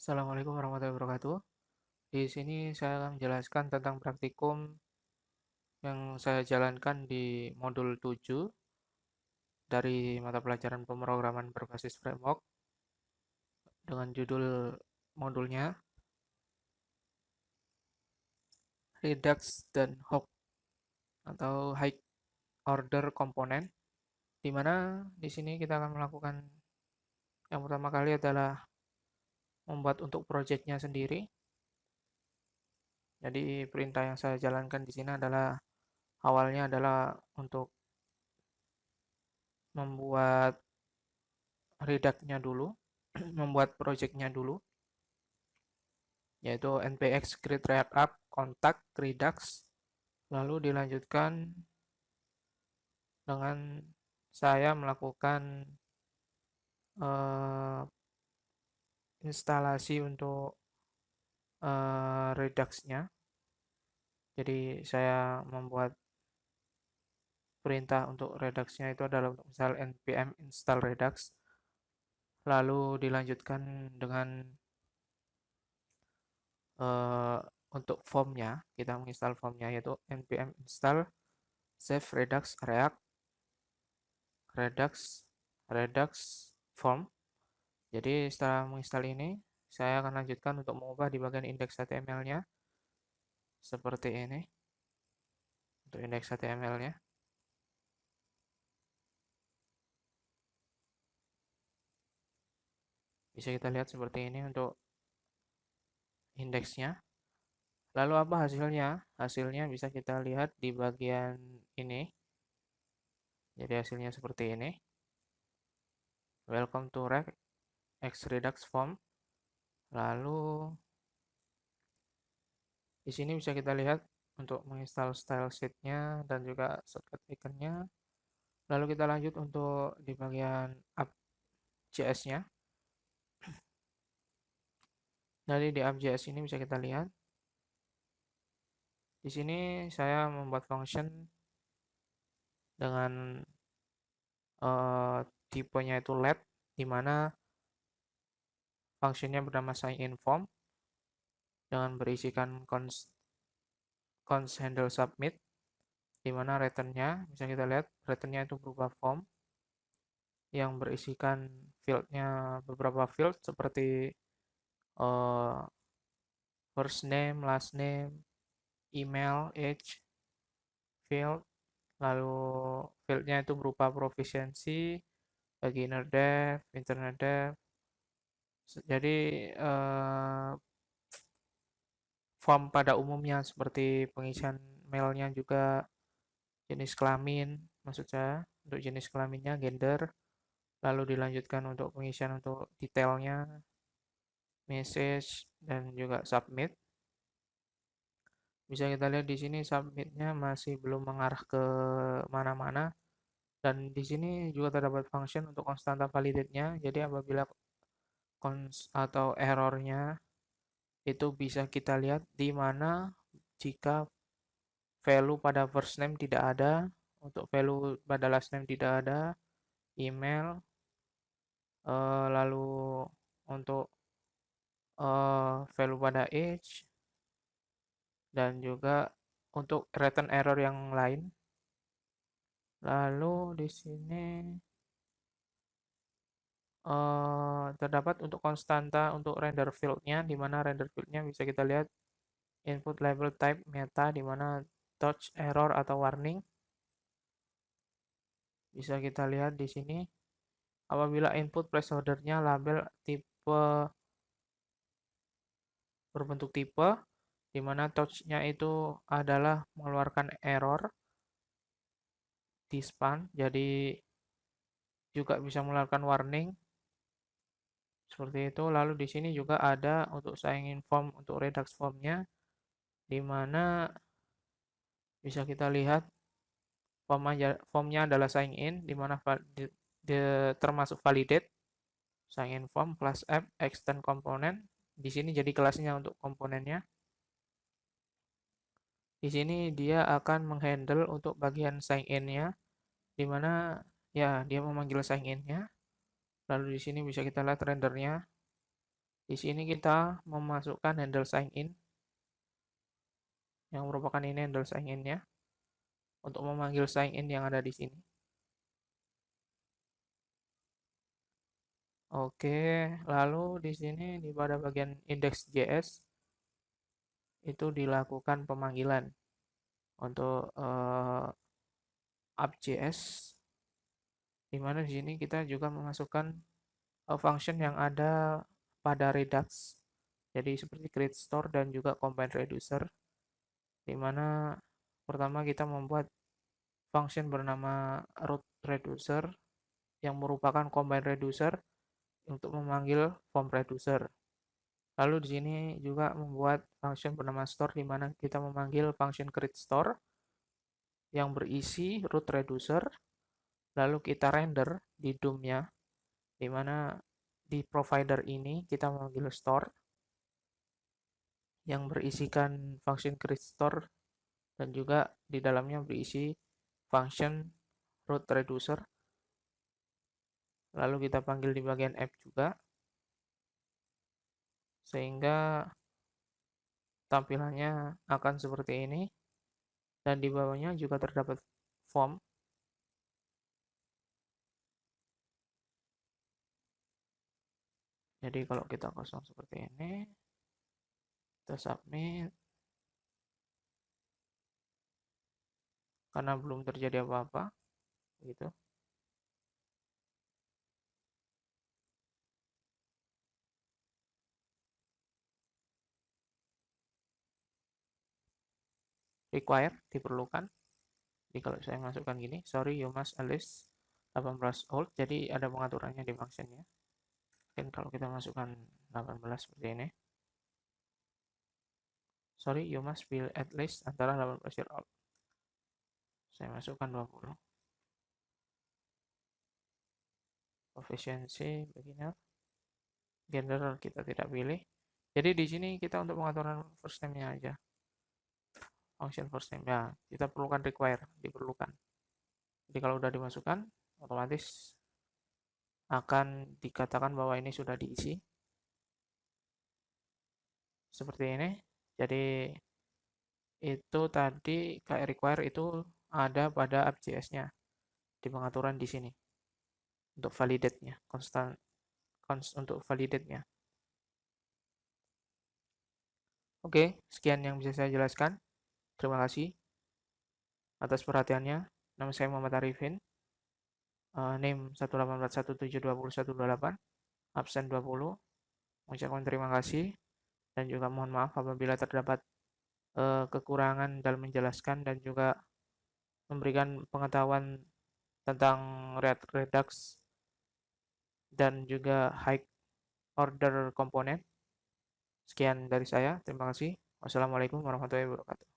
Assalamualaikum warahmatullahi wabarakatuh. Di sini saya akan menjelaskan tentang praktikum yang saya jalankan di modul 7 dari mata pelajaran pemrograman berbasis framework dengan judul modulnya Redux dan Hawk atau High Order Component, di mana di sini kita akan melakukan yang pertama kali adalah membuat untuk projectnya sendiri. Jadi perintah yang saya jalankan di sini adalah awalnya adalah untuk membuat Redux-nya dulu, membuat project-nya dulu, yaitu npx create react app kontak redux, lalu dilanjutkan dengan saya melakukan eh, instalasi untuk Redux-nya. Jadi saya membuat perintah untuk Redux-nya itu adalah untuk misal npm install Redux, lalu dilanjutkan dengan eh, untuk formnya, kita menginstal formnya yaitu npm install save redux react redux redux form. Jadi setelah menginstal ini, saya akan lanjutkan untuk mengubah di bagian indeks HTML-nya seperti ini. Untuk indeks HTML-nya bisa kita lihat seperti ini untuk indeksnya. Lalu apa hasilnya? Hasilnya bisa kita lihat di bagian ini. Jadi hasilnya seperti ini. Welcome to Redux form. Lalu di sini bisa kita lihat untuk menginstal style sheet-nya dan juga shortcut icon-nya. Lalu kita lanjut untuk di bagian app.js-nya. Dari di app.js ini bisa kita lihat. Di sini saya membuat function dengan tipenya itu let, di mana fungsinya bernama sign-in form dengan berisikan const handle submit, di mana returnnya bisa kita lihat returnnya itu berupa form yang berisikan fieldnya beberapa field seperti uh, first name, last name, email, age, field, lalu fieldnya itu berupa proficiency, beginner dev, internet dev. Jadi form pada umumnya seperti pengisian mailnya juga jenis kelamin, maksud saya untuk jenis kelaminnya gender, lalu dilanjutkan untuk pengisian untuk detailnya, message dan juga submit. Bisa kita lihat di sini submitnya masih belum mengarah ke mana-mana dan di sini juga terdapat function untuk konstanta validate-nya. Jadi apabila atau errornya itu bisa kita lihat di mana jika value pada first name tidak ada, untuk value pada last name tidak ada, email, lalu untuk value pada age, dan juga untuk return error yang lain. Lalu di sini terdapat untuk konstanta untuk render field-nya, di mana render field-nya bisa kita lihat input label type meta, di mana touch error atau warning. Bisa kita lihat di sini apabila input placeholder-nya label tipe berbentuk tipe, di mana touch-nya itu adalah mengeluarkan error di span, jadi juga bisa mengeluarkan warning seperti itu. Lalu di sini juga ada untuk sign-in form untuk Redux form-nya, di mana bisa kita lihat formnya adalah sign in, di mana termasuk validate, sign in form, class app, extend component. Di sini jadi kelasnya untuk komponennya. Di sini dia akan menghandle untuk bagian sign in-nya, di mana ya dia memanggil sign in-nya. Lalu di sini bisa kita lihat rendernya. Di sini kita memasukkan handle sign in, yang merupakan ini handle sign in-nya, untuk memanggil sign in yang ada di sini. Oke, lalu di sini pada bagian index.js itu dilakukan pemanggilan untuk app.js, di mana di sini kita juga memasukkan function yang ada pada Redux. Jadi seperti create store dan juga combine reducer, di mana pertama kita membuat function bernama root reducer yang merupakan combine reducer untuk memanggil form reducer. Lalu di sini juga membuat function bernama store, di mana kita memanggil function create store yang berisi root reducer, lalu kita render di DOM-nya, di mana di provider ini kita memanggil store yang berisikan function create store dan juga di dalamnya berisi function root reducer. Lalu kita panggil di bagian app juga, sehingga tampilannya akan seperti ini, dan di bawahnya juga terdapat form. Jadi kalau kita kosong seperti ini, kita submit, karena belum terjadi apa-apa gitu. Require diperlukan. Jadi kalau saya masukkan gini, sorry you must at least 18 old, jadi ada pengaturannya di functionnya. Dan kalau kita masukkan 18 seperti ini, sorry you must be at least antara 18 year old. Saya masukkan 20. Proficiency beginner, gender kita tidak pilih. Jadi di sini kita untuk pengaturan first name-nya aja. Function first name ya, kita perlukan require, diperlukan. Jadi kalau udah dimasukkan, otomatis akan dikatakan bahwa ini sudah diisi. Seperti ini. Jadi itu tadi kayak require itu ada pada app.js-nya di pengaturan di sini untuk validate-nya, constant untuk validate-nya. Oke, sekian yang bisa saya jelaskan. Terima kasih atas perhatiannya. Nama saya Muhammad Arifin. Name 18417202128, absen 20. Mengucapkan terima kasih dan juga mohon maaf apabila terdapat kekurangan dalam menjelaskan dan juga memberikan pengetahuan tentang Redux dan juga high order komponen. Sekian dari saya, terima kasih. Wassalamualaikum warahmatullahi wabarakatuh.